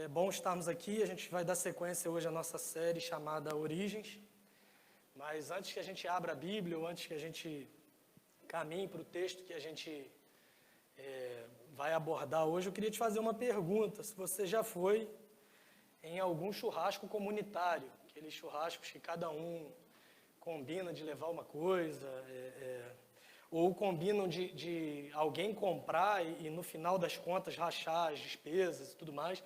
É bom estarmos aqui, a gente vai dar sequência hoje à nossa série chamada Origens, mas antes que a gente abra a Bíblia, ou antes que a gente caminhe para o texto que a gente vai abordar hoje, eu queria te fazer uma pergunta, se você já foi em algum churrasco comunitário, aqueles churrascos que cada um combina de levar uma coisa, ou combinam de alguém comprar e no final das contas rachar as despesas e tudo mais.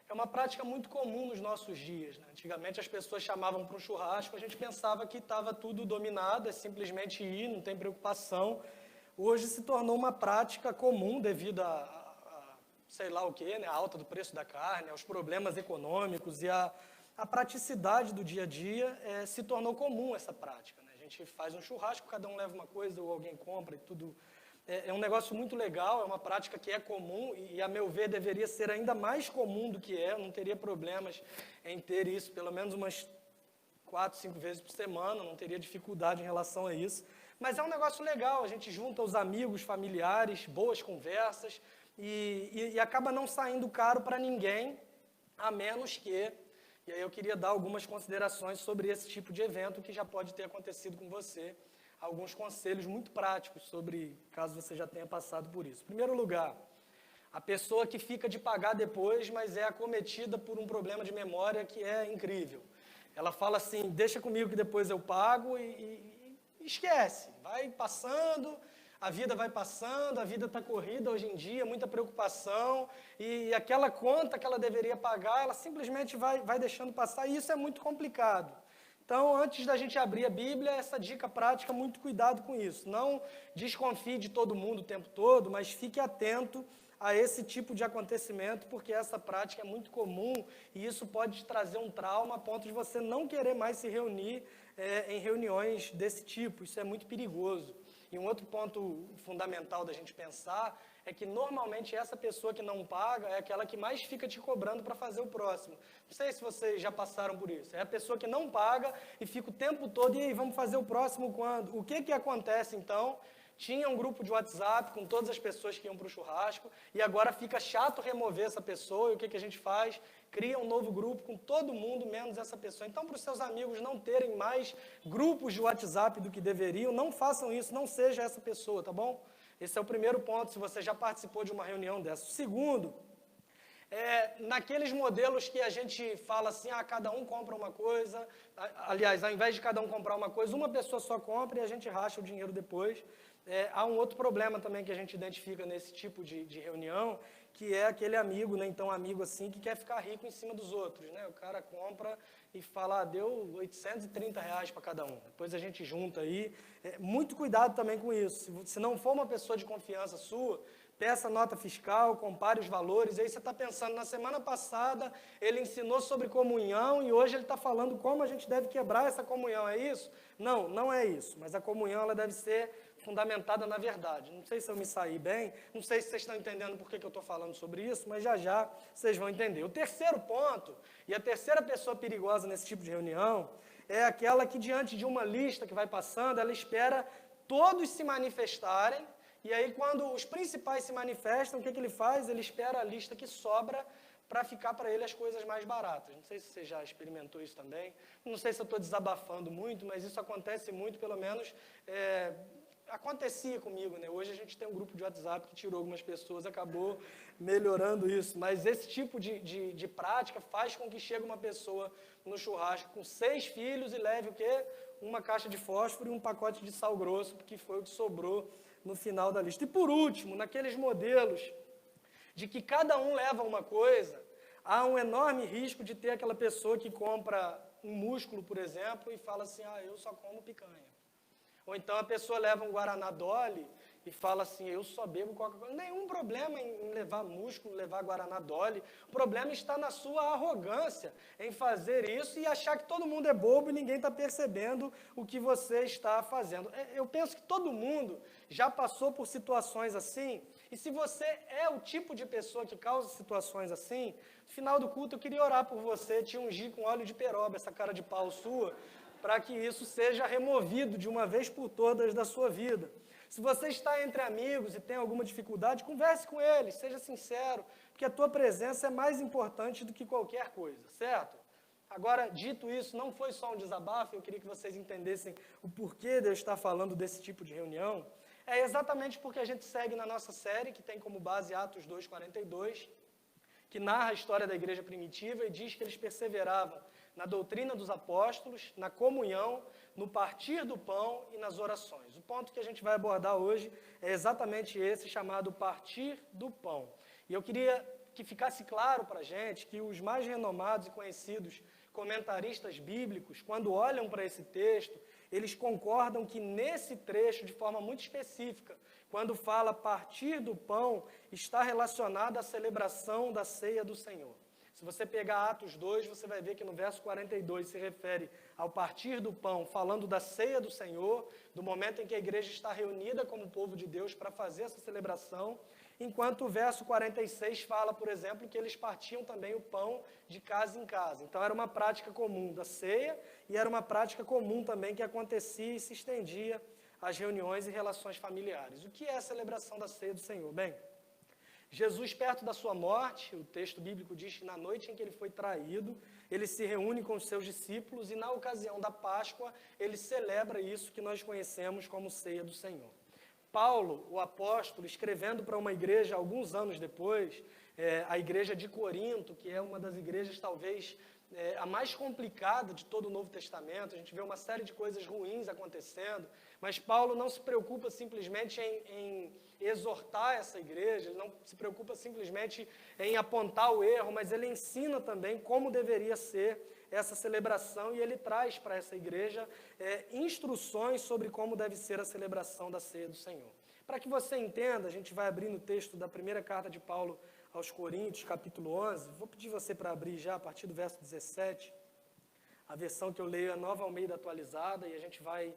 É uma prática muito comum nos nossos dias, né? Antigamente as pessoas chamavam para um churrasco, a gente pensava que estava tudo dominado, é simplesmente ir, não tem preocupação. Hoje se tornou uma prática comum devido a sei lá o quê, né? A alta do preço da carne, aos problemas econômicos e a praticidade do dia a dia se tornou comum essa prática, né? A gente faz um churrasco, cada um leva uma coisa ou alguém compra e tudo. É um negócio muito legal, é uma prática que é comum e, a meu ver, deveria ser ainda mais comum do que é. Eu não teria problemas em ter isso pelo menos umas 4, 5 vezes por semana, não teria dificuldade em relação a isso. Mas é um negócio legal, a gente junta os amigos, familiares, boas conversas e acaba não saindo caro para ninguém, a menos que... E aí eu queria dar algumas considerações sobre esse tipo de evento que já pode ter acontecido com você. Alguns conselhos muito práticos sobre, caso você já tenha passado por isso. Em primeiro lugar, a pessoa que fica de pagar depois, mas é acometida por um problema de memória que é incrível. Ela fala assim, deixa comigo que depois eu pago e esquece. Vai passando, a vida vai passando, a vida está corrida hoje em dia, muita preocupação, e aquela conta que ela deveria pagar, ela simplesmente vai deixando passar, e isso é muito complicado. Então, antes da gente abrir a Bíblia, essa dica prática, muito cuidado com isso. Não desconfie de todo mundo o tempo todo, mas fique atento a esse tipo de acontecimento, porque essa prática é muito comum e isso pode te trazer um trauma a ponto de você não querer mais se reunir em reuniões desse tipo. Isso é muito perigoso. E um outro ponto fundamental da gente pensar é que normalmente essa pessoa que não paga é aquela que mais fica te cobrando para fazer o próximo. Não sei se vocês já passaram por isso. É a pessoa que não paga e fica o tempo todo, e aí, vamos fazer o próximo quando? O que acontece então? Tinha um grupo de WhatsApp com todas as pessoas que iam para o churrasco e agora fica chato remover essa pessoa, e o que a gente faz? Cria um novo grupo com todo mundo, menos essa pessoa. Então, para os seus amigos não terem mais grupos de WhatsApp do que deveriam, não façam isso, não seja essa pessoa, tá bom? Esse é o primeiro ponto, se você já participou de uma reunião dessa. O segundo, naqueles modelos que a gente fala assim, cada um compra uma coisa, aliás, ao invés de cada um comprar uma coisa, uma pessoa só compra e a gente racha o dinheiro depois. Há um outro problema também que a gente identifica nesse tipo de reunião, que é aquele amigo, né, então amigo assim, que quer ficar rico em cima dos outros, né? O cara compra e fala, deu R$ 830 para cada um. Depois a gente junta aí. Muito cuidado também com isso. Se não for uma pessoa de confiança sua, peça nota fiscal, compare os valores. E aí você está pensando, na semana passada ele ensinou sobre comunhão e hoje ele está falando como a gente deve quebrar essa comunhão. É isso? Não, não é isso. Mas a comunhão ela deve ser fundamentada na verdade. Não sei se eu me saí bem, não sei se vocês estão entendendo por que eu estou falando sobre isso, mas já vocês vão entender. O terceiro ponto, e a terceira pessoa perigosa nesse tipo de reunião, é aquela que diante de uma lista que vai passando, ela espera todos se manifestarem, e aí quando os principais se manifestam, o que ele faz? Ele espera a lista que sobra para ficar para ele as coisas mais baratas. Não sei se você já experimentou isso também, não sei se eu estou desabafando muito, mas isso acontece muito, pelo menos... acontecia comigo, né? Hoje a gente tem um grupo de WhatsApp que tirou algumas pessoas, acabou melhorando isso. Mas esse tipo de prática faz com que chegue uma pessoa no churrasco com 6 filhos e leve o quê? Uma caixa de fósforo e um pacote de sal grosso, porque foi o que sobrou no final da lista. E por último, naqueles modelos de que cada um leva uma coisa, há um enorme risco de ter aquela pessoa que compra um músculo, por exemplo, e fala assim, eu só como picanha. Ou então a pessoa leva um Guaraná Dolly e fala assim, eu só bebo Coca-Cola. Nenhum problema em levar músculo, levar Guaraná Dolly. O problema está na sua arrogância em fazer isso e achar que todo mundo é bobo e ninguém está percebendo o que você está fazendo. Eu penso que todo mundo já passou por situações assim, e se você é o tipo de pessoa que causa situações assim, no final do culto eu queria orar por você, te ungir com óleo de peroba, essa cara de pau sua, para que isso seja removido de uma vez por todas da sua vida. Se você está entre amigos e tem alguma dificuldade, converse com eles, seja sincero, porque a tua presença é mais importante do que qualquer coisa, certo? Agora, dito isso, não foi só um desabafo, eu queria que vocês entendessem o porquê de eu estar falando desse tipo de reunião. É exatamente porque a gente segue na nossa série, que tem como base Atos 2:42, que narra a história da igreja primitiva e diz que eles perseveravam na doutrina dos apóstolos, na comunhão, no partir do pão e nas orações. O ponto que a gente vai abordar hoje é exatamente esse, chamado partir do pão. E eu queria que ficasse claro para a gente que os mais renomados e conhecidos comentaristas bíblicos, quando olham para esse texto, eles concordam que nesse trecho, de forma muito específica, quando fala partir do pão, está relacionado à celebração da ceia do Senhor. Se você pegar Atos 2, você vai ver que no verso 42 se refere ao partir do pão, falando da ceia do Senhor, do momento em que a igreja está reunida como povo de Deus para fazer essa celebração, enquanto o verso 46 fala, por exemplo, que eles partiam também o pão de casa em casa. Então era uma prática comum da ceia e era uma prática comum também que acontecia e se estendia às reuniões e relações familiares. O que é a celebração da ceia do Senhor? Bem, Jesus, perto da sua morte, o texto bíblico diz que na noite em que ele foi traído, ele se reúne com os seus discípulos e na ocasião da Páscoa, ele celebra isso que nós conhecemos como ceia do Senhor. Paulo, o apóstolo, escrevendo para uma igreja alguns anos depois, a igreja de Corinto, que é uma das igrejas talvez a mais complicada de todo o Novo Testamento, a gente vê uma série de coisas ruins acontecendo, mas Paulo não se preocupa simplesmente em exortar essa igreja, ele não se preocupa simplesmente em apontar o erro, mas ele ensina também como deveria ser essa celebração e ele traz para essa igreja instruções sobre como deve ser a celebração da ceia do Senhor. Para que você entenda, a gente vai abrir no texto da primeira carta de Paulo aos Coríntios, capítulo 11. Vou pedir você para abrir já a partir do verso 17. A versão que eu leio é a Nova Almeida atualizada e a gente vai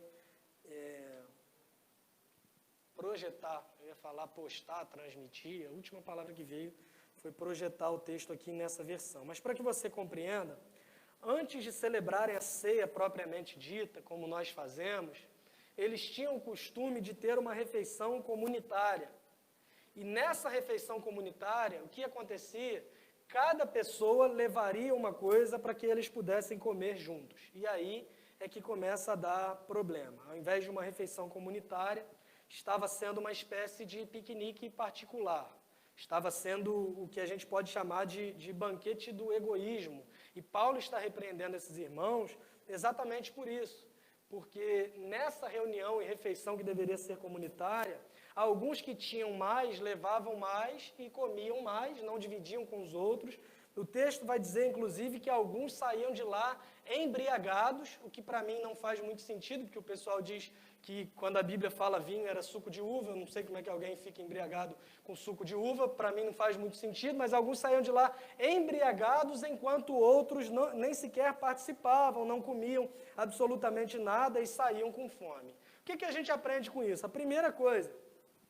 projetar, eu ia falar postar, transmitir, a última palavra que veio foi projetar o texto aqui nessa versão. Mas para que você compreenda, antes de celebrarem a ceia propriamente dita, como nós fazemos, eles tinham o costume de ter uma refeição comunitária. E nessa refeição comunitária, o que acontecia? Cada pessoa levaria uma coisa para que eles pudessem comer juntos. E aí é que começa a dar problema. Ao invés de uma refeição comunitária, estava sendo uma espécie de piquenique particular. Estava sendo o que a gente pode chamar de banquete do egoísmo. E Paulo está repreendendo esses irmãos exatamente por isso. Porque nessa reunião e refeição que deveria ser comunitária, alguns que tinham mais levavam mais e comiam mais, não dividiam com os outros. O texto vai dizer, inclusive, que alguns saíam de lá embriagados, o que para mim não faz muito sentido, porque o pessoal diz que quando a Bíblia fala vinho era suco de uva, eu não sei como é que alguém fica embriagado com suco de uva, para mim não faz muito sentido, mas alguns saíam de lá embriagados, enquanto outros nem sequer participavam, não comiam absolutamente nada e saíam com fome. O que a gente aprende com isso? A primeira coisa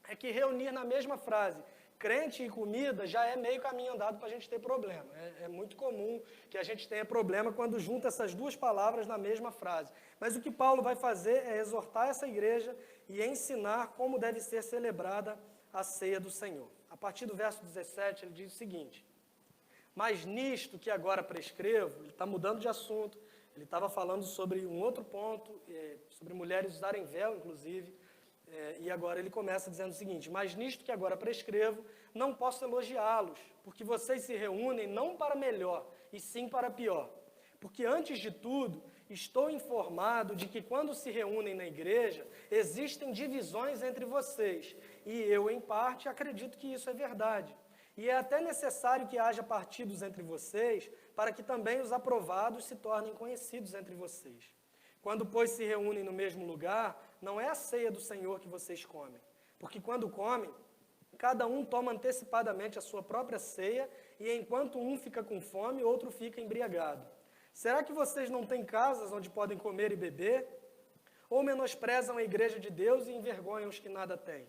é que reunir na mesma frase crente e comida já é meio caminho andado para a gente ter problema. É muito comum que a gente tenha problema quando junta essas duas palavras na mesma frase. Mas o que Paulo vai fazer é exortar essa igreja e ensinar como deve ser celebrada a ceia do Senhor. A partir do verso 17, ele diz o seguinte: mas nisto que agora prescrevo, ele está mudando de assunto, ele estava falando sobre um outro ponto, sobre mulheres usarem véu, inclusive, e agora ele começa dizendo o seguinte: mas nisto que agora prescrevo, não posso elogiá-los, porque vocês se reúnem não para melhor, e sim para pior. Porque antes de tudo, estou informado de que quando se reúnem na igreja, existem divisões entre vocês, e eu, em parte, acredito que isso é verdade. E é até necessário que haja partidos entre vocês, para que também os aprovados se tornem conhecidos entre vocês. Quando, pois, se reúnem no mesmo lugar, não é a ceia do Senhor que vocês comem. Porque quando comem, cada um toma antecipadamente a sua própria ceia, e enquanto um fica com fome, outro fica embriagado. Será que vocês não têm casas onde podem comer e beber? Ou menosprezam a igreja de Deus e envergonham os que nada têm?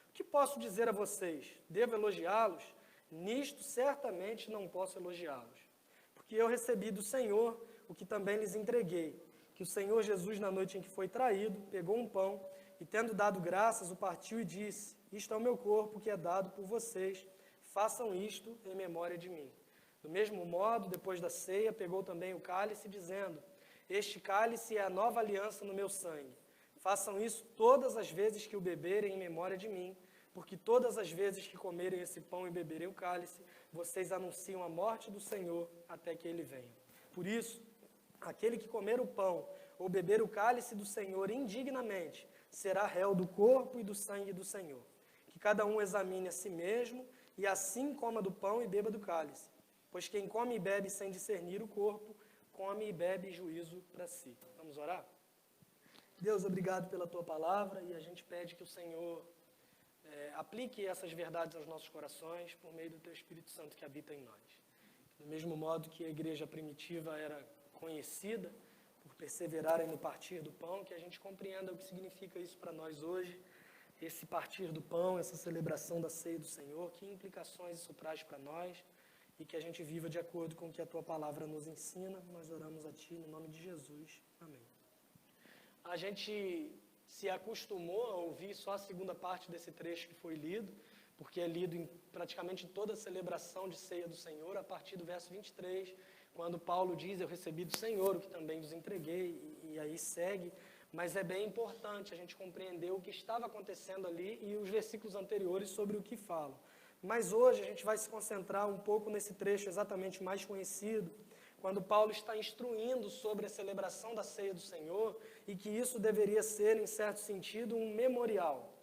O que posso dizer a vocês? Devo elogiá-los? Nisto certamente não posso elogiá-los. Porque eu recebi do Senhor o que também lhes entreguei, que o Senhor Jesus, na noite em que foi traído, pegou um pão e tendo dado graças, o partiu e disse: isto é o meu corpo que é dado por vocês, façam isto em memória de mim. Do mesmo modo, depois da ceia, pegou também o cálice, dizendo: este cálice é a nova aliança no meu sangue. Façam isso todas as vezes que o beberem em memória de mim, porque todas as vezes que comerem esse pão e beberem o cálice, vocês anunciam a morte do Senhor até que ele venha. Por isso, aquele que comer o pão ou beber o cálice do Senhor indignamente, será réu do corpo e do sangue do Senhor. Que cada um examine a si mesmo, e assim coma do pão e beba do cálice. Pois quem come e bebe sem discernir o corpo, come e bebe juízo para si. Vamos orar? Deus, obrigado pela Tua palavra, e a gente pede que o Senhor aplique essas verdades aos nossos corações por meio do Teu Espírito Santo que habita em nós. Do mesmo modo que a igreja primitiva era conhecida por perseverarem no partir do pão, que a gente compreenda o que significa isso para nós hoje, esse partir do pão, essa celebração da ceia do Senhor, que implicações isso traz para nós, e que a gente viva de acordo com o que a Tua palavra nos ensina. Nós oramos a Ti, no nome de Jesus. Amém. A gente se acostumou a ouvir só a segunda parte desse trecho que foi lido, porque é lido em praticamente toda a celebração de ceia do Senhor, a partir do verso 23, quando Paulo diz: eu recebi do Senhor o que também vos entreguei, e aí segue. Mas é bem importante a gente compreender o que estava acontecendo ali e os versículos anteriores sobre o que falam. Mas hoje a gente vai se concentrar um pouco nesse trecho exatamente mais conhecido, quando Paulo está instruindo sobre a celebração da ceia do Senhor, e que isso deveria ser, em certo sentido, um memorial.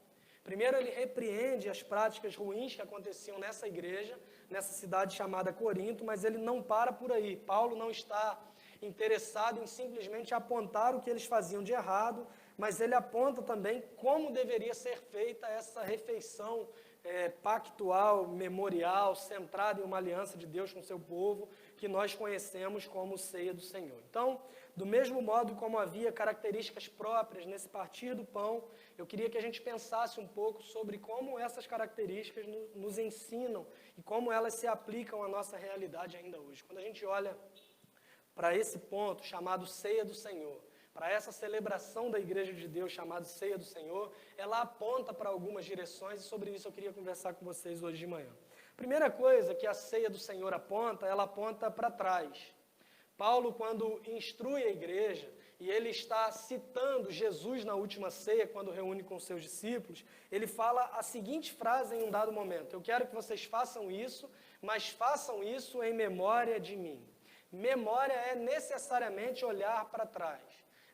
Primeiro, ele repreende as práticas ruins que aconteciam nessa igreja, nessa cidade chamada Corinto, mas ele não para por aí. Paulo não está interessado em simplesmente apontar o que eles faziam de errado, mas ele aponta também como deveria ser feita essa refeição pactual, memorial, centrada em uma aliança de Deus com o seu povo, que nós conhecemos como ceia do Senhor. Então, do mesmo modo como havia características próprias nesse partir do pão, eu queria que a gente pensasse um pouco sobre como essas características nos ensinam e como elas se aplicam à nossa realidade ainda hoje. Quando a gente olha para esse ponto chamado ceia do Senhor, para essa celebração da Igreja de Deus chamada ceia do Senhor, ela aponta para algumas direções, e sobre isso eu queria conversar com vocês hoje de manhã. Primeira coisa que a ceia do Senhor aponta, ela aponta para trás. Paulo, quando instrui a igreja, e ele está citando Jesus na última ceia, quando reúne com seus discípulos, ele fala a seguinte frase em um dado momento: eu quero que vocês façam isso, mas façam isso em memória de mim. Memória é necessariamente olhar para trás.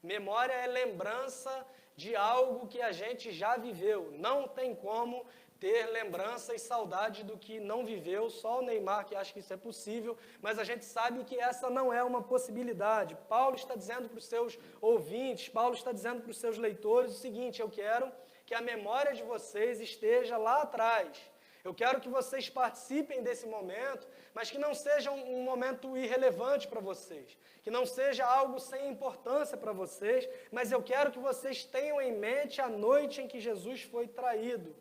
Memória é lembrança de algo que a gente já viveu. Não tem como ter lembrança e saudade do que não viveu, só o Neymar que acha que isso é possível, mas a gente sabe que essa não é uma possibilidade. Paulo está dizendo para os seus ouvintes, Paulo está dizendo para os seus leitores o seguinte: eu quero que a memória de vocês esteja lá atrás. Eu quero que vocês participem desse momento, mas que não seja um momento irrelevante para vocês, que não seja algo sem importância para vocês, mas eu quero que vocês tenham em mente a noite em que Jesus foi traído.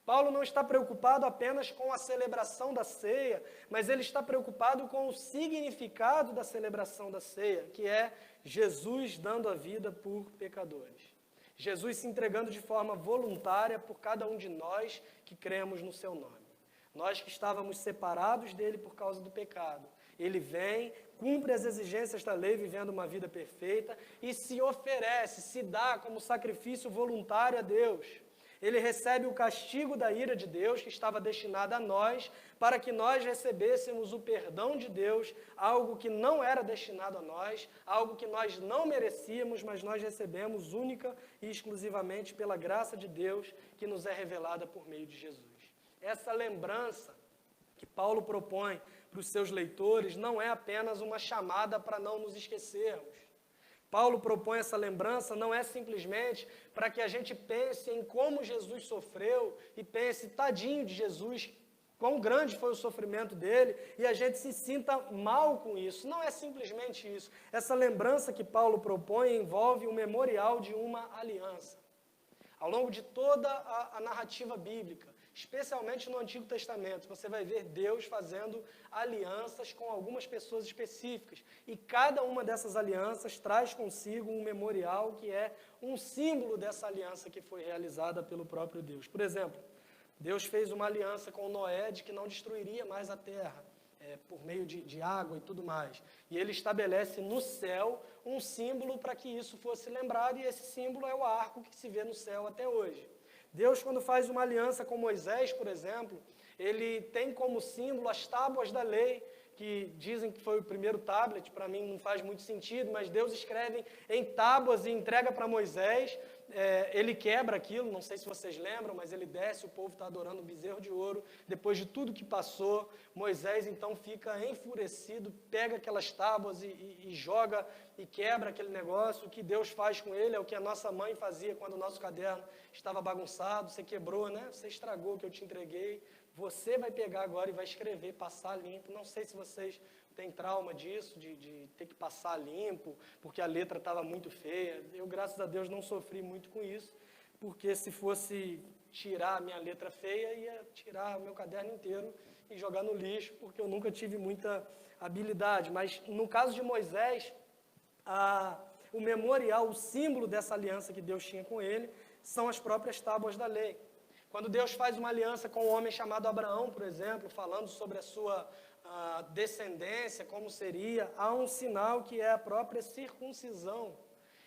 Paulo não está preocupado apenas com a celebração da ceia, mas ele está preocupado com o significado da celebração da ceia, que é Jesus dando a vida por pecadores. Jesus se entregando de forma voluntária por cada um de nós que cremos no seu nome. Nós que estávamos separados dele por causa do pecado. Ele vem, cumpre as exigências da lei, vivendo uma vida perfeita, e se oferece, se dá como sacrifício voluntário a Deus. Ele recebe o castigo da ira de Deus, que estava destinada a nós, para que nós recebêssemos o perdão de Deus, algo que não era destinado a nós, algo que nós não merecíamos, mas nós recebemos única e exclusivamente pela graça de Deus, que nos é revelada por meio de Jesus. Essa lembrança que Paulo propõe para os seus leitores não é apenas uma chamada para não nos esquecermos. Paulo propõe essa lembrança não é simplesmente para que a gente pense em como Jesus sofreu e pense, tadinho de Jesus, quão grande foi o sofrimento dele, e a gente se sinta mal com isso. Não é simplesmente isso. Essa lembrança que Paulo propõe envolve o memorial de uma aliança. Ao longo de toda a narrativa bíblica, especialmente no Antigo Testamento, você vai ver Deus fazendo alianças com algumas pessoas específicas. E cada uma dessas alianças traz consigo um memorial que é um símbolo dessa aliança que foi realizada pelo próprio Deus. Por exemplo, Deus fez uma aliança com Noé de que não destruiria mais a terra, por meio de água e tudo mais. E ele estabelece no céu um símbolo para que isso fosse lembrado, e esse símbolo é o arco que se vê no céu até hoje. Deus, quando faz uma aliança com Moisés, por exemplo, ele tem como símbolo as tábuas da lei, que dizem que foi o primeiro tablet, para mim não faz muito sentido, mas Deus escreve em tábuas e entrega para Moisés. Ele quebra aquilo, não sei se vocês lembram, mas ele desce, o povo está adorando o bezerro de ouro. Depois de tudo que passou, Moisés então fica enfurecido, pega aquelas tábuas e joga e quebra aquele negócio. O que Deus faz com ele é o que a nossa mãe fazia quando o nosso caderno estava bagunçado. Você quebrou, né? Você estragou o que eu te entreguei. Você vai pegar agora e vai escrever, passar limpo. Não sei se vocês têm trauma disso, de ter que passar limpo, porque a letra estava muito feia. Eu, graças a Deus, não sofri muito com isso, porque se fosse tirar a minha letra feia, ia tirar o meu caderno inteiro e jogar no lixo, porque eu nunca tive muita habilidade. Mas, no caso de Moisés, o memorial, o símbolo dessa aliança que Deus tinha com ele, são as próprias tábuas da lei. Quando Deus faz uma aliança com um homem chamado Abraão, por exemplo, falando sobre a sua descendência, como seria, há um sinal que é a própria circuncisão.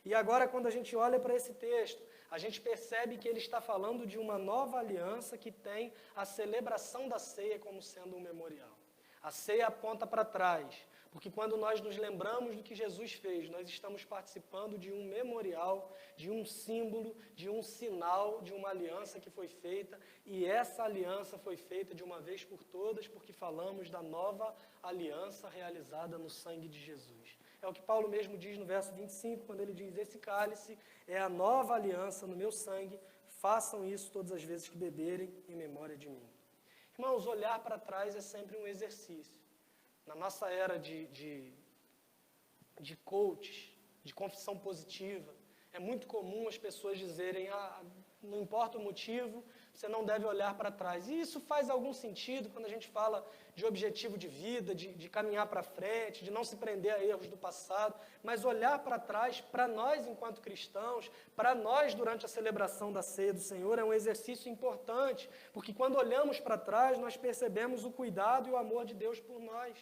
E agora, quando a gente olha para esse texto, a gente percebe que ele está falando de uma nova aliança que tem a celebração da ceia como sendo um memorial. A ceia aponta para trás, porque quando nós nos lembramos do que Jesus fez, nós estamos participando de um memorial, de um símbolo, de um sinal, de uma aliança que foi feita, e essa aliança foi feita de uma vez por todas, porque falamos da nova aliança realizada no sangue de Jesus. É o que Paulo mesmo diz no verso 25, quando ele diz: esse cálice é a nova aliança no meu sangue, façam isso todas as vezes que beberem em memória de mim. Irmãos, olhar para trás é sempre um exercício. Na nossa era de coaches, de confissão positiva, é muito comum as pessoas dizerem: não importa o motivo, você não deve olhar para trás. E isso faz algum sentido quando a gente fala de objetivo de vida, de caminhar para frente, de não se prender a erros do passado. Mas olhar para trás, para nós enquanto cristãos, para nós durante a celebração da ceia do Senhor, é um exercício importante, porque quando olhamos para trás, nós percebemos o cuidado e o amor de Deus por nós.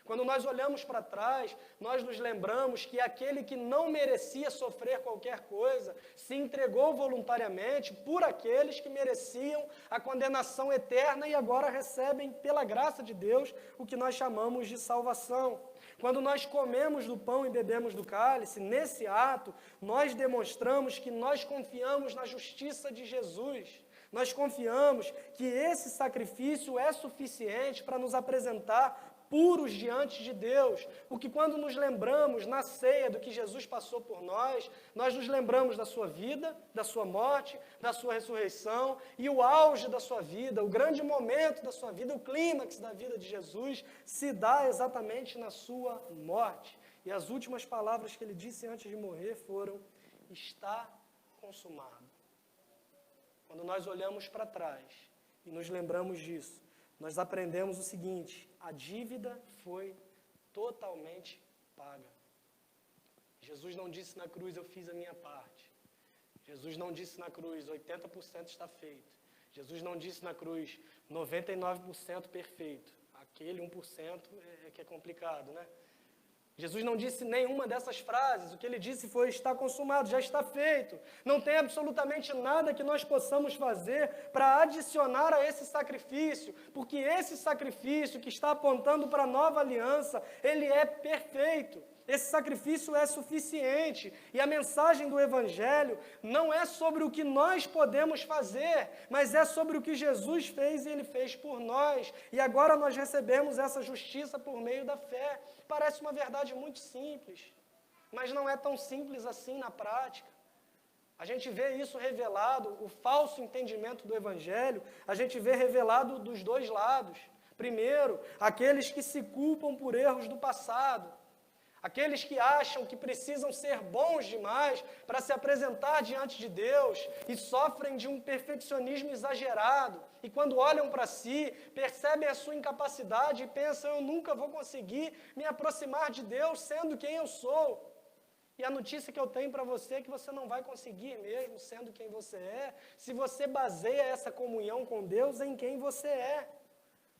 Quando nós olhamos para trás, nós nos lembramos que aquele que não merecia sofrer qualquer coisa, se entregou voluntariamente por aqueles que mereciam a condenação eterna e agora recebem, pela graça de Deus, o que nós chamamos de salvação. Quando nós comemos do pão e bebemos do cálice, nesse ato, nós demonstramos que nós confiamos na justiça de Jesus. Nós confiamos que esse sacrifício é suficiente para nos apresentar puros diante de Deus, porque quando nos lembramos na ceia do que Jesus passou por nós nos lembramos da sua vida, da sua morte, da sua ressurreição, e o auge da sua vida, o grande momento da sua vida, o clímax da vida de Jesus, se dá exatamente na sua morte. E as últimas palavras que ele disse antes de morrer foram: está consumado. Quando nós olhamos para trás e nos lembramos disso, nós aprendemos o seguinte: a dívida foi totalmente paga. Jesus não disse na cruz: eu fiz a minha parte. Jesus não disse na cruz: 80% está feito. Jesus não disse na cruz: 99% perfeito. Aquele 1% é que é complicado, né? Jesus não disse nenhuma dessas frases. O que ele disse foi: está consumado, já está feito. Não tem absolutamente nada que nós possamos fazer para adicionar a esse sacrifício, porque esse sacrifício que está apontando para a nova aliança, ele é perfeito. Esse sacrifício é suficiente. E a mensagem do Evangelho não é sobre o que nós podemos fazer, mas é sobre o que Jesus fez, e ele fez por nós. E agora nós recebemos essa justiça por meio da fé. Parece uma verdade muito simples, mas não é tão simples assim na prática. A gente vê isso revelado, o falso entendimento do Evangelho, a gente vê revelado dos dois lados. Primeiro, aqueles que se culpam por erros do passado. Aqueles que acham que precisam ser bons demais para se apresentar diante de Deus e sofrem de um perfeccionismo exagerado. E quando olham para si, percebem a sua incapacidade e pensam, eu nunca vou conseguir me aproximar de Deus sendo quem eu sou. E a notícia que eu tenho para você é que você não vai conseguir mesmo sendo quem você é, se você baseia essa comunhão com Deus em quem você é.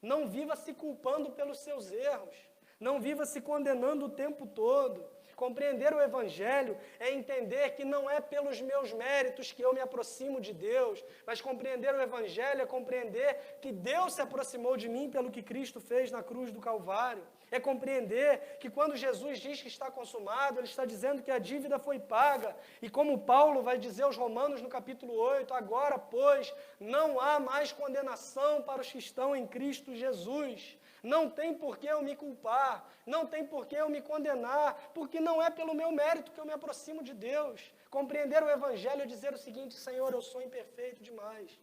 Não viva se culpando pelos seus erros. Não viva se condenando o tempo todo. Compreender o Evangelho é entender que não é pelos meus méritos que eu me aproximo de Deus, mas compreender o Evangelho é compreender que Deus se aproximou de mim pelo que Cristo fez na cruz do Calvário. É compreender que quando Jesus diz que está consumado, Ele está dizendo que a dívida foi paga. E como Paulo vai dizer aos Romanos no capítulo 8, agora, pois, não há mais condenação para os que estão em Cristo Jesus. Não tem por que eu me culpar, não tem por que eu me condenar, porque não é pelo meu mérito que eu me aproximo de Deus. Compreender o Evangelho é dizer o seguinte, Senhor, eu sou imperfeito demais.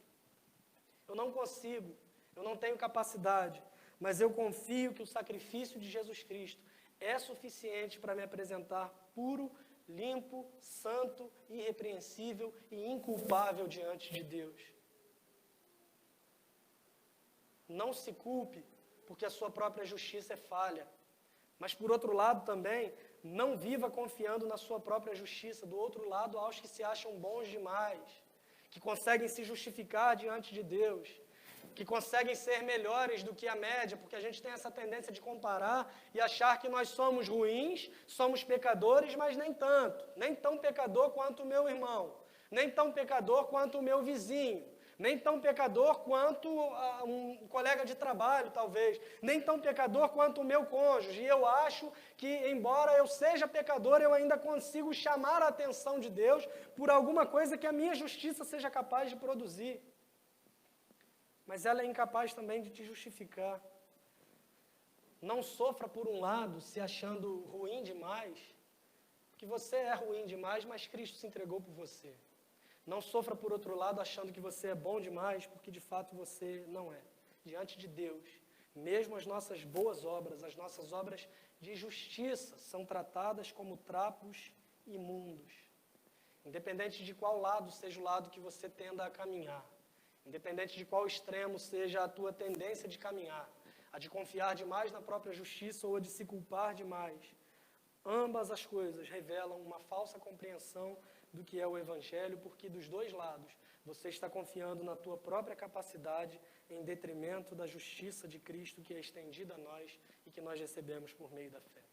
Eu não consigo, eu não tenho capacidade, mas eu confio que o sacrifício de Jesus Cristo é suficiente para me apresentar puro, limpo, santo, irrepreensível e inculpável diante de Deus. Não se culpe, porque a sua própria justiça é falha. Mas, por outro lado, também, não viva confiando na sua própria justiça. Do outro lado, aos que se acham bons demais, que conseguem se justificar diante de Deus, que conseguem ser melhores do que a média, porque a gente tem essa tendência de comparar e achar que nós somos ruins, somos pecadores, mas nem tanto. Nem tão pecador quanto o meu irmão, nem tão pecador quanto o meu vizinho. Nem tão pecador quanto um colega de trabalho, talvez. Nem tão pecador quanto o meu cônjuge. E eu acho que, embora eu seja pecador, eu ainda consigo chamar a atenção de Deus por alguma coisa que a minha justiça seja capaz de produzir. Mas ela é incapaz também de te justificar. Não sofra por um lado, se achando ruim demais, porque você é ruim demais, mas Cristo se entregou por você. Não sofra por outro lado achando que você é bom demais, porque de fato você não é. Diante de Deus, mesmo as nossas boas obras, as nossas obras de justiça, são tratadas como trapos imundos. Independente de qual lado seja o lado que você tenda a caminhar, independente de qual extremo seja a tua tendência de caminhar, a de confiar demais na própria justiça ou a de se culpar demais, ambas as coisas revelam uma falsa compreensão do que é o Evangelho, porque dos dois lados você está confiando na tua própria capacidade em detrimento da justiça de Cristo que é estendida a nós e que nós recebemos por meio da fé.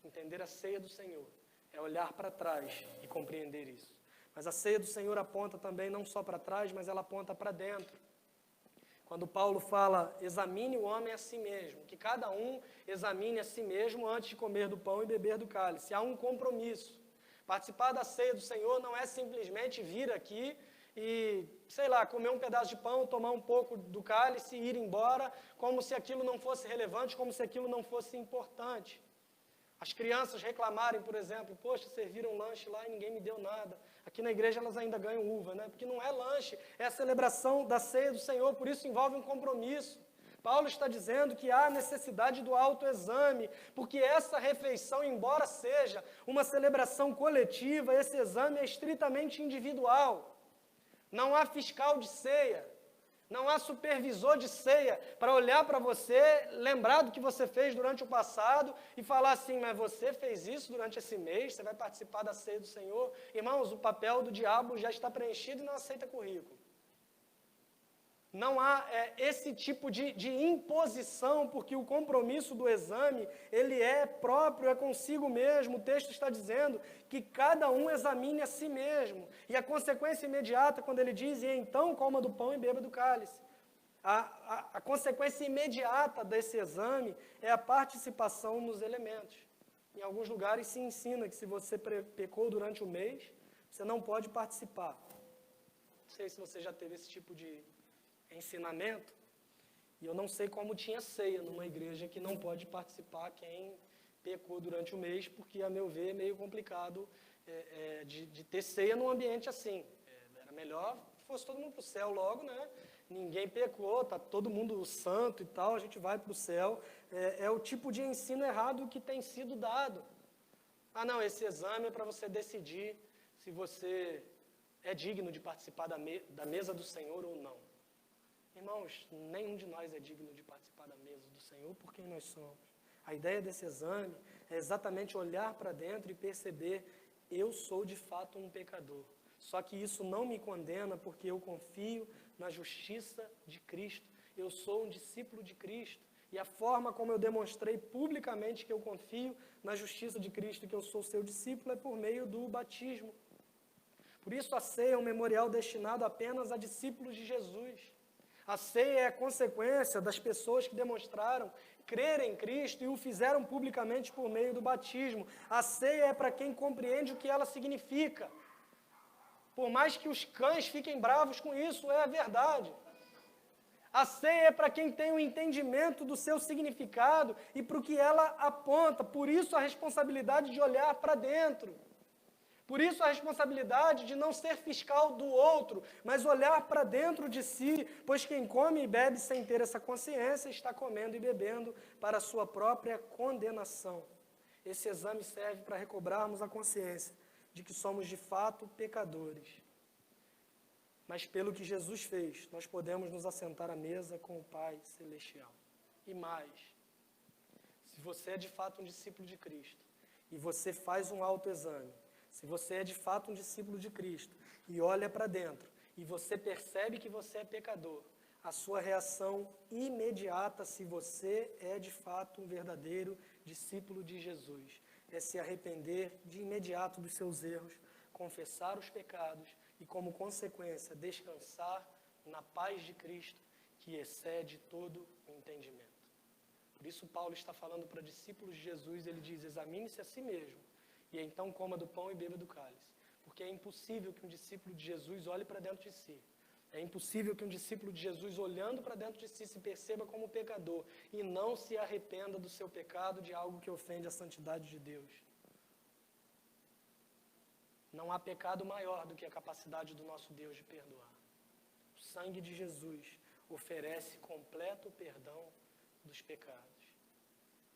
Entender a ceia do Senhor é olhar para trás e compreender isso. Mas a ceia do Senhor aponta também não só para trás, mas ela aponta para dentro. Quando Paulo fala, examine o homem a si mesmo, que cada um examine a si mesmo antes de comer do pão e beber do cálice. Há um compromisso. Participar da ceia do Senhor não é simplesmente vir aqui e, comer um pedaço de pão, tomar um pouco do cálice e ir embora, como se aquilo não fosse relevante, como se aquilo não fosse importante. As crianças reclamarem, por exemplo, poxa, serviram um lanche lá e ninguém me deu nada. Aqui na igreja elas ainda ganham uva, né? Porque não é lanche, é a celebração da ceia do Senhor, por isso envolve um compromisso. Paulo está dizendo que há necessidade do autoexame, porque essa refeição, embora seja uma celebração coletiva, esse exame é estritamente individual. Não há fiscal de ceia, não há supervisor de ceia para olhar para você, lembrar do que você fez durante o passado e falar assim, mas você fez isso durante esse mês, você vai participar da ceia do Senhor. Irmãos, o papel do diabo já está preenchido e não aceita currículo. Não há esse tipo de imposição, porque o compromisso do exame, ele é próprio, é consigo mesmo. O texto está dizendo que cada um examine a si mesmo. E a consequência imediata, quando ele diz, e então coma do pão e beba do cálice. A consequência imediata desse exame é a participação nos elementos. Em alguns lugares se ensina que se você pecou durante o mês, você não pode participar. Não sei se você já teve esse tipo de ensinamento, e eu não sei como tinha ceia numa igreja que não pode participar quem pecou durante o mês, porque, a meu ver, é meio complicado de ter ceia num ambiente assim. Era melhor que fosse todo mundo para o céu logo, né? Ninguém pecou, está todo mundo santo e tal, a gente vai para o céu. É o tipo de ensino errado que tem sido dado. Ah, não, esse exame é para você decidir se você é digno de participar da mesa do Senhor ou não. Irmãos, nenhum de nós é digno de participar da mesa do Senhor por quem nós somos. A ideia desse exame é exatamente olhar para dentro e perceber: eu sou de fato um pecador. Só que isso não me condena porque eu confio na justiça de Cristo. Eu sou um discípulo de Cristo. E a forma como eu demonstrei publicamente que eu confio na justiça de Cristo e que eu sou seu discípulo é por meio do batismo. Por isso a ceia é um memorial destinado apenas a discípulos de Jesus. A ceia é a consequência das pessoas que demonstraram crer em Cristo e o fizeram publicamente por meio do batismo. A ceia é para quem compreende o que ela significa. Por mais que os cães fiquem bravos com isso, é a verdade. A ceia é para quem tem o entendimento do seu significado e para o que ela aponta. Por isso a responsabilidade de olhar para dentro. Por isso a responsabilidade de não ser fiscal do outro, mas olhar para dentro de si, pois quem come e bebe sem ter essa consciência está comendo e bebendo para a sua própria condenação. Esse exame serve para recobrarmos a consciência de que somos de fato pecadores. Mas pelo que Jesus fez, nós podemos nos assentar à mesa com o Pai Celestial. E mais, se você é de fato um discípulo de Cristo e você faz um autoexame, se você é de fato um discípulo de Cristo e olha para dentro e você percebe que você é pecador, a sua reação imediata, se você é de fato um verdadeiro discípulo de Jesus, é se arrepender de imediato dos seus erros, confessar os pecados e, como consequência, descansar na paz de Cristo, que excede todo o entendimento. Por isso Paulo está falando para discípulos de Jesus, ele diz: examine-se a si mesmo, e então coma do pão e beba do cálice. Porque é impossível que um discípulo de Jesus olhe para dentro de si. É impossível que um discípulo de Jesus, olhando para dentro de si, se perceba como pecador e não se arrependa do seu pecado, de algo que ofende a santidade de Deus. Não há pecado maior do que a capacidade do nosso Deus de perdoar. O sangue de Jesus oferece completo perdão dos pecados.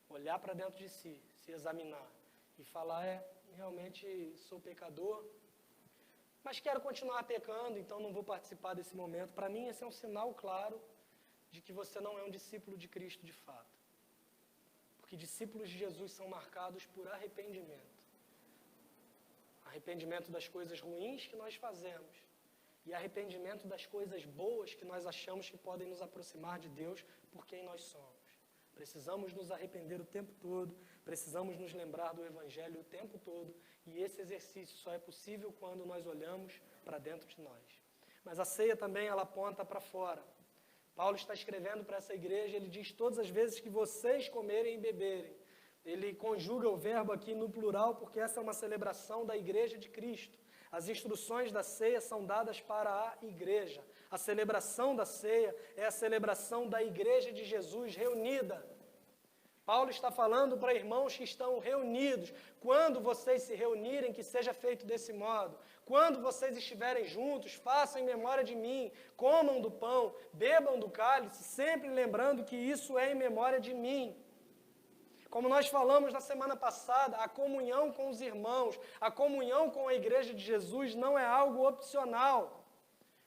Olhar para dentro de si, se examinar e falar: realmente sou pecador, mas quero continuar pecando, então não vou participar desse momento. Para mim, esse é um sinal claro de que você não é um discípulo de Cristo de fato. Porque discípulos de Jesus são marcados por arrependimento. Arrependimento das coisas ruins que nós fazemos e arrependimento das coisas boas que nós achamos que podem nos aproximar de Deus por quem nós somos. Precisamos nos arrepender o tempo todo, precisamos nos lembrar do Evangelho o tempo todo, e esse exercício só é possível quando nós olhamos para dentro de nós. Mas a ceia também, ela aponta para fora. Paulo está escrevendo para essa igreja, ele diz: todas as vezes que vocês comerem e beberem. Ele conjuga o verbo aqui no plural, porque essa é uma celebração da igreja de Cristo. As instruções da ceia são dadas para a igreja. A celebração da ceia é a celebração da igreja de Jesus reunida. Paulo está falando para irmãos que estão reunidos. Quando vocês se reunirem, que seja feito desse modo. Quando vocês estiverem juntos, façam em memória de mim. Comam do pão, bebam do cálice, sempre lembrando que isso é em memória de mim. Como nós falamos na semana passada, a comunhão com os irmãos, a comunhão com a igreja de Jesus não é algo opcional.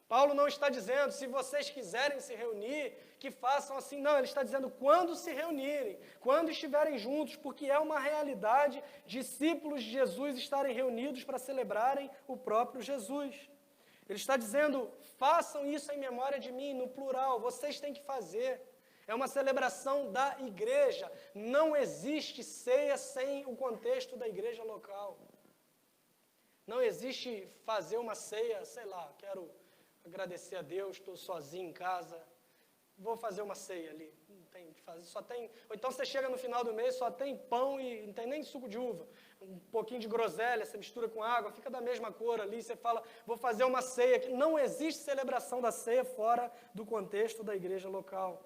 Paulo não está dizendo: se vocês quiserem se reunir, que façam assim. Não, ele está dizendo: quando se reunirem, quando estiverem juntos, porque é uma realidade discípulos de Jesus estarem reunidos para celebrarem o próprio Jesus. Ele está dizendo: façam isso em memória de mim, no plural, vocês têm que fazer. É uma celebração da igreja. Não existe ceia sem o contexto da igreja local. Não existe fazer uma ceia, sei lá, quero agradecer a Deus, estou sozinho em casa, vou fazer uma ceia ali. Não tem o que fazer, só tem... Ou então você chega no final do mês, só tem pão e não tem nem suco de uva. Um pouquinho de groselha, você mistura com água, fica da mesma cor ali, você fala: vou fazer uma ceia. Não existe celebração da ceia fora do contexto da igreja local.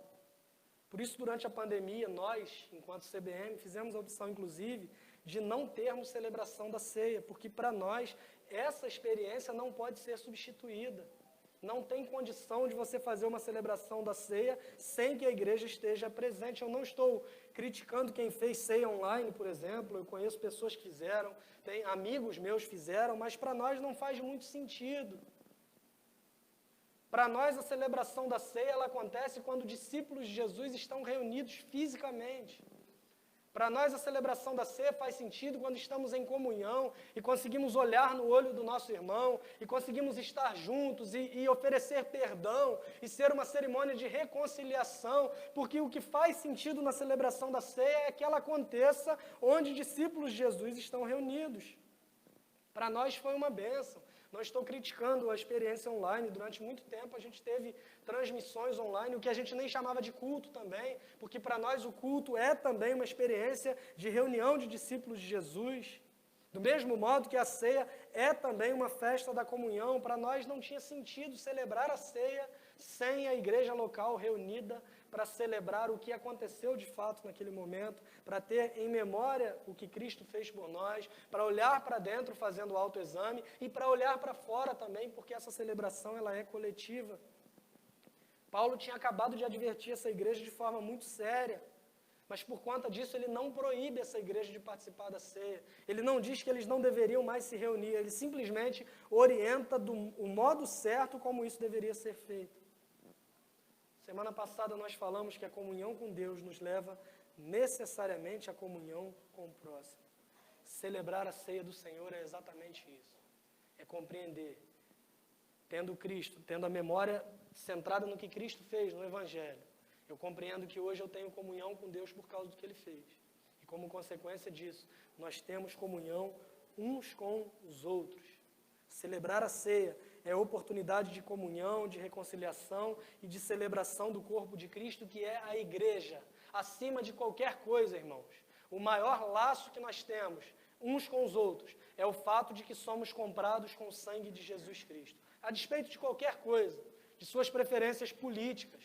Por isso, durante a pandemia, nós, enquanto CBM, fizemos a opção, inclusive, de não termos celebração da ceia, porque para nós essa experiência não pode ser substituída. Não tem condição de você fazer uma celebração da ceia sem que a igreja esteja presente. Eu não estou criticando quem fez ceia online, por exemplo. Eu conheço pessoas que fizeram, tem amigos meus fizeram, mas para nós não faz muito sentido. Para nós, a celebração da ceia ela acontece quando discípulos de Jesus estão reunidos fisicamente. Para nós, a celebração da ceia faz sentido quando estamos em comunhão e conseguimos olhar no olho do nosso irmão e conseguimos estar juntos e oferecer perdão e ser uma cerimônia de reconciliação, porque o que faz sentido na celebração da ceia é que ela aconteça onde discípulos de Jesus estão reunidos. Para nós foi uma bênção. Não estou criticando a experiência online. Durante muito tempo a gente teve transmissões online, o que a gente nem chamava de culto também, porque para nós o culto é também uma experiência de reunião de discípulos de Jesus. Do mesmo modo que a ceia é também uma festa da comunhão, para nós não tinha sentido celebrar a ceia sem a igreja local reunida para celebrar o que aconteceu de fato naquele momento, para ter em memória o que Cristo fez por nós, para olhar para dentro fazendo o autoexame e para olhar para fora também, porque essa celebração ela é coletiva. Paulo tinha acabado de advertir essa igreja de forma muito séria, mas por conta disso ele não proíbe essa igreja de participar da ceia. Ele não diz que eles não deveriam mais se reunir, ele simplesmente orienta o modo certo como isso deveria ser feito. Semana passada nós falamos que a comunhão com Deus nos leva necessariamente à comunhão com o próximo. Celebrar a ceia do Senhor é exatamente isso. É compreender, tendo Cristo, tendo a memória centrada no que Cristo fez no Evangelho. Eu compreendo que hoje eu tenho comunhão com Deus por causa do que Ele fez. E como consequência disso, nós temos comunhão uns com os outros. Celebrar a ceia é oportunidade de comunhão, de reconciliação e de celebração do corpo de Cristo, que é a igreja. Acima de qualquer coisa, irmãos, o maior laço que nós temos uns com os outros é o fato de que somos comprados com o sangue de Jesus Cristo. A despeito de qualquer coisa, de suas preferências políticas.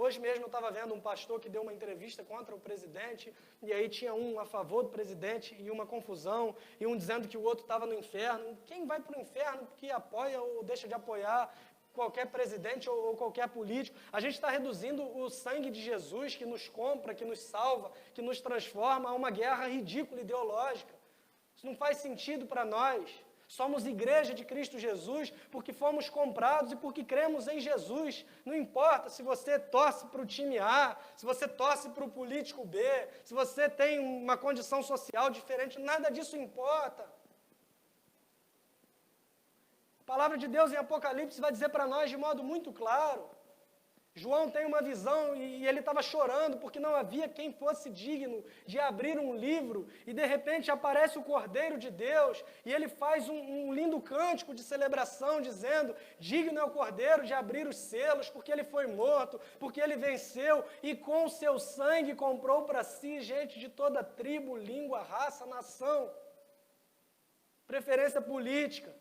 Hoje mesmo eu estava vendo um pastor que deu uma entrevista contra o presidente, e aí tinha um a favor do presidente e uma confusão, e um dizendo que o outro estava no inferno. Quem vai para o inferno porque apoia ou deixa de apoiar qualquer presidente ou qualquer político? A gente está reduzindo o sangue de Jesus que nos compra, que nos salva, que nos transforma a uma guerra ridícula ideológica. Isso não faz sentido para nós. Somos igreja de Cristo Jesus porque fomos comprados e porque cremos em Jesus. Não importa se você torce para o time A, se você torce para o político B, se você tem uma condição social diferente, nada disso importa. A palavra de Deus em Apocalipse vai dizer para nós de modo muito claro. João tem uma visão e ele estava chorando porque não havia quem fosse digno de abrir um livro, e de repente aparece o Cordeiro de Deus e ele faz um lindo cântico de celebração dizendo: digno é o Cordeiro de abrir os selos, porque ele foi morto, porque ele venceu e com o seu sangue comprou para si gente de toda tribo, língua, raça, nação, preferência política,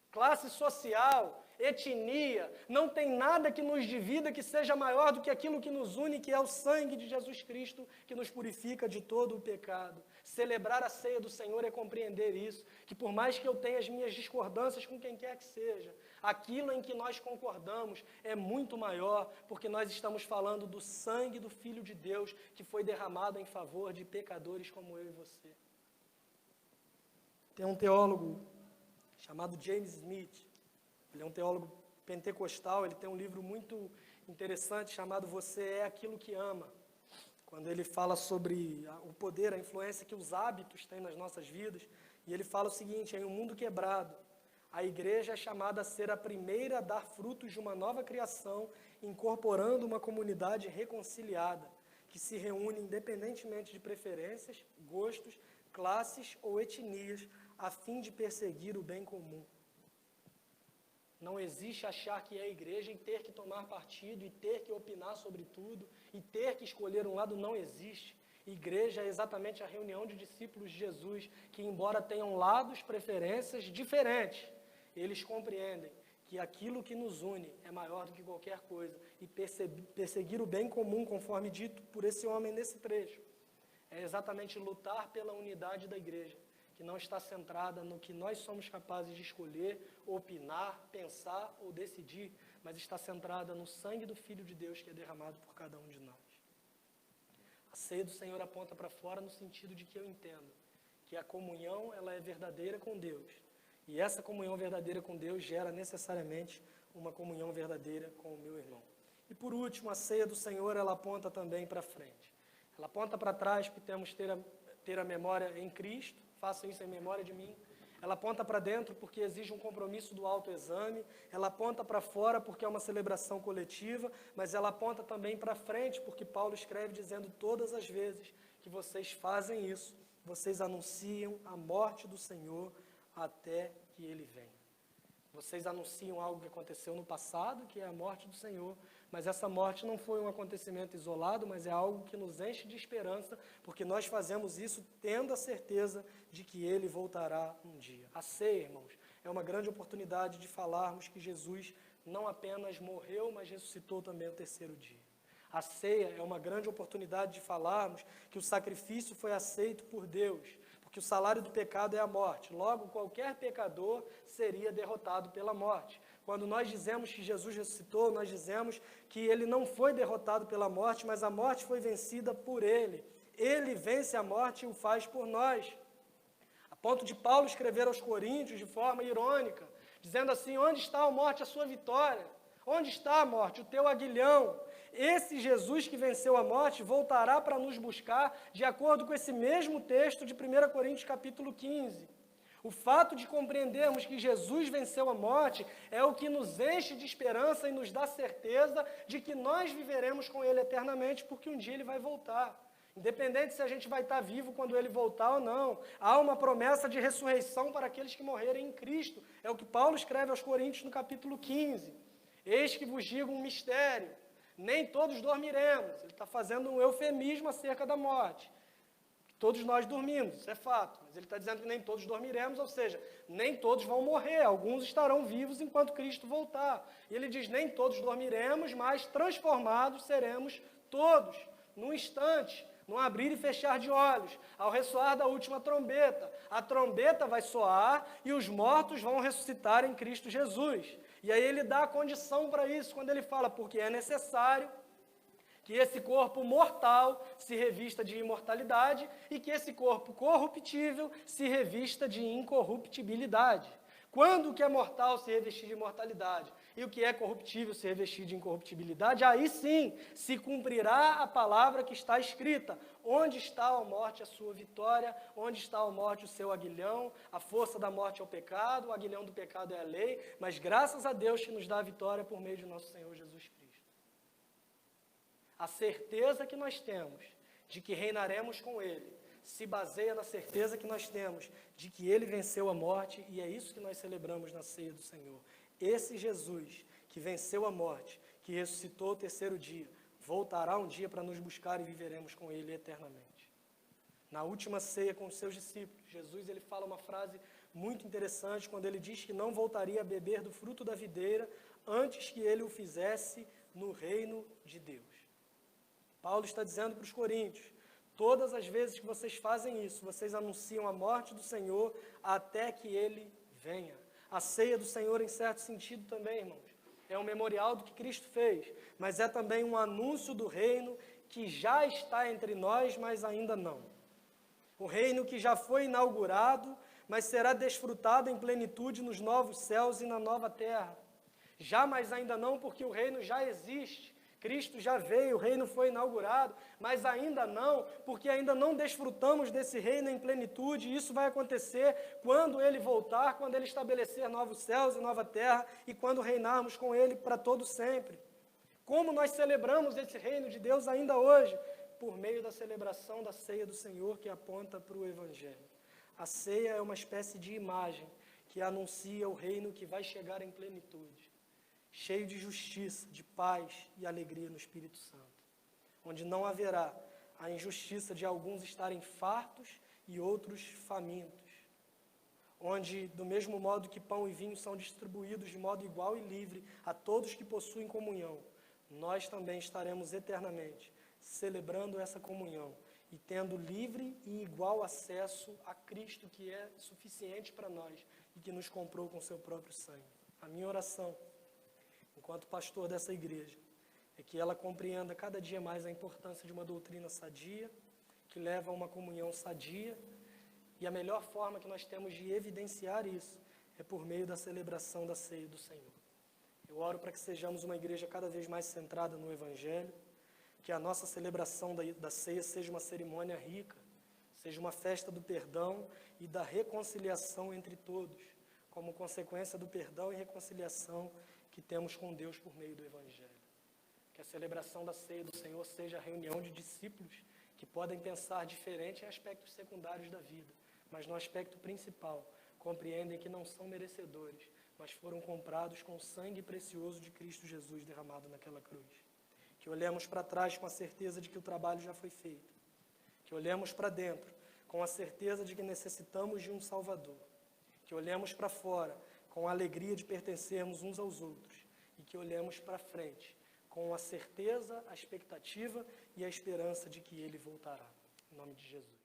classe social, etnia, não tem nada que nos divida que seja maior do que aquilo que nos une, que é o sangue de Jesus Cristo, que nos purifica de todo o pecado. Celebrar a ceia do Senhor é compreender isso, que por mais que eu tenha as minhas discordâncias com quem quer que seja, aquilo em que nós concordamos é muito maior, porque nós estamos falando do sangue do Filho de Deus, que foi derramado em favor de pecadores como eu e você. Tem um teólogo chamado James Smith. Ele é um teólogo pentecostal, ele tem um livro muito interessante chamado Você é Aquilo que Ama, quando ele fala sobre o poder, a influência que os hábitos têm nas nossas vidas, e ele fala o seguinte: em um mundo quebrado, a igreja é chamada a ser a primeira a dar frutos de uma nova criação, incorporando uma comunidade reconciliada, que se reúne independentemente de preferências, gostos, classes ou etnias, a fim de perseguir o bem comum. Não existe achar que é igreja e ter que tomar partido, e ter que opinar sobre tudo, e ter que escolher um lado. Não existe. Igreja é exatamente a reunião de discípulos de Jesus, que embora tenham lados, preferências diferentes, eles compreendem que aquilo que nos une é maior do que qualquer coisa, e perseguir o bem comum, conforme dito por esse homem nesse trecho, é exatamente lutar pela unidade da igreja, que não está centrada no que nós somos capazes de escolher, opinar, pensar ou decidir, mas está centrada no sangue do Filho de Deus que é derramado por cada um de nós. A ceia do Senhor aponta para fora no sentido de que eu entendo que a comunhão ela é verdadeira com Deus. E essa comunhão verdadeira com Deus gera necessariamente uma comunhão verdadeira com o meu irmão. E por último, a ceia do Senhor ela aponta também para frente. Ela aponta para trás, porque temos que ter a memória em Cristo, façam isso em memória de mim. Ela aponta para dentro porque exige um compromisso do autoexame, ela aponta para fora porque é uma celebração coletiva, mas ela aponta também para frente porque Paulo escreve dizendo todas as vezes que vocês fazem isso, vocês anunciam a morte do Senhor até que Ele venha. Vocês anunciam algo que aconteceu no passado, que é a morte do Senhor, mas essa morte não foi um acontecimento isolado, mas é algo que nos enche de esperança, porque nós fazemos isso tendo a certeza de que Ele voltará um dia. A ceia, irmãos, é uma grande oportunidade de falarmos que Jesus não apenas morreu, mas ressuscitou também ao terceiro dia. A ceia é uma grande oportunidade de falarmos que o sacrifício foi aceito por Deus, porque o salário do pecado é a morte. Logo, qualquer pecador seria derrotado pela morte. Quando nós dizemos que Jesus ressuscitou, nós dizemos que Ele não foi derrotado pela morte, mas a morte foi vencida por Ele. Ele vence a morte e o faz por nós. A ponto de Paulo escrever aos Coríntios de forma irônica, dizendo assim, onde está a morte, a sua vitória? Onde está a morte, o teu aguilhão? Esse Jesus que venceu a morte voltará para nos buscar, de acordo com esse mesmo texto de 1 Coríntios capítulo 15. O fato de compreendermos que Jesus venceu a morte é o que nos enche de esperança e nos dá certeza de que nós viveremos com Ele eternamente, porque um dia Ele vai voltar. Independente se a gente vai estar vivo quando Ele voltar ou não, há uma promessa de ressurreição para aqueles que morrerem em Cristo. É o que Paulo escreve aos Coríntios no capítulo 15. Eis que vos digo um mistério, nem todos dormiremos. Ele está fazendo um eufemismo acerca da morte. Todos nós dormimos, isso é fato, mas ele está dizendo que nem todos dormiremos, ou seja, nem todos vão morrer, alguns estarão vivos enquanto Cristo voltar. E ele diz, nem todos dormiremos, mas transformados seremos todos, num instante, num abrir e fechar de olhos, ao ressoar da última trombeta. A trombeta vai soar e os mortos vão ressuscitar em Cristo Jesus. E aí ele dá a condição para isso, quando ele fala, porque é necessário que esse corpo mortal se revista de imortalidade e que esse corpo corruptível se revista de incorruptibilidade. Quando o que é mortal se revestir de imortalidade e o que é corruptível se revestir de incorruptibilidade, aí sim se cumprirá a palavra que está escrita. Onde está a morte, a sua vitória? Onde está a morte, o seu aguilhão? A força da morte é o pecado, o aguilhão do pecado é a lei, mas graças a Deus que nos dá a vitória por meio de nosso Senhor Jesus Cristo. A certeza que nós temos de que reinaremos com Ele se baseia na certeza que nós temos de que Ele venceu a morte, e é isso que nós celebramos na ceia do Senhor. Esse Jesus que venceu a morte, que ressuscitou ao terceiro dia, voltará um dia para nos buscar e viveremos com Ele eternamente. Na última ceia com os seus discípulos, Jesus ele fala uma frase muito interessante quando ele diz que não voltaria a beber do fruto da videira antes que Ele o fizesse no reino de Deus. Paulo está dizendo para os coríntios, todas as vezes que vocês fazem isso, vocês anunciam a morte do Senhor até que Ele venha. A ceia do Senhor, em certo sentido também, irmãos, é um memorial do que Cristo fez, mas é também um anúncio do reino que já está entre nós, mas ainda não. O reino que já foi inaugurado, mas será desfrutado em plenitude nos novos céus e na nova terra. Já, mas ainda não, porque o reino já existe. Cristo já veio, o reino foi inaugurado, mas ainda não, porque ainda não desfrutamos desse reino em plenitude, e isso vai acontecer quando Ele voltar, quando Ele estabelecer novos céus e nova terra, e quando reinarmos com Ele para todo sempre. Como nós celebramos esse reino de Deus ainda hoje? Por meio da celebração da ceia do Senhor, que aponta para o Evangelho. A ceia é uma espécie de imagem que anuncia o reino que vai chegar em plenitude, cheio de justiça, de paz e alegria no Espírito Santo, onde não haverá a injustiça de alguns estarem fartos e outros famintos, onde, do mesmo modo que pão e vinho são distribuídos de modo igual e livre a todos que possuem comunhão, nós também estaremos eternamente celebrando essa comunhão e tendo livre e igual acesso a Cristo, que é suficiente para nós e que nos comprou com seu próprio sangue. A minha oração, enquanto pastor dessa igreja, é que ela compreenda cada dia mais a importância de uma doutrina sadia, que leva a uma comunhão sadia, e a melhor forma que nós temos de evidenciar isso é por meio da celebração da ceia do Senhor. Eu oro para que sejamos uma igreja cada vez mais centrada no Evangelho, que a nossa celebração da ceia seja uma cerimônia rica, seja uma festa do perdão e da reconciliação entre todos, como consequência do perdão e reconciliação que temos com Deus por meio do Evangelho. Que a celebração da ceia do Senhor seja a reunião de discípulos que podem pensar diferente em aspectos secundários da vida, mas no aspecto principal, compreendem que não são merecedores, mas foram comprados com o sangue precioso de Cristo Jesus derramado naquela cruz. Que olhemos para trás com a certeza de que o trabalho já foi feito. Que olhemos para dentro com a certeza de que necessitamos de um Salvador. Que olhemos para fora com a alegria de pertencermos uns aos outros. E que olhemos para frente com a certeza, a expectativa e a esperança de que Ele voltará. Em nome de Jesus.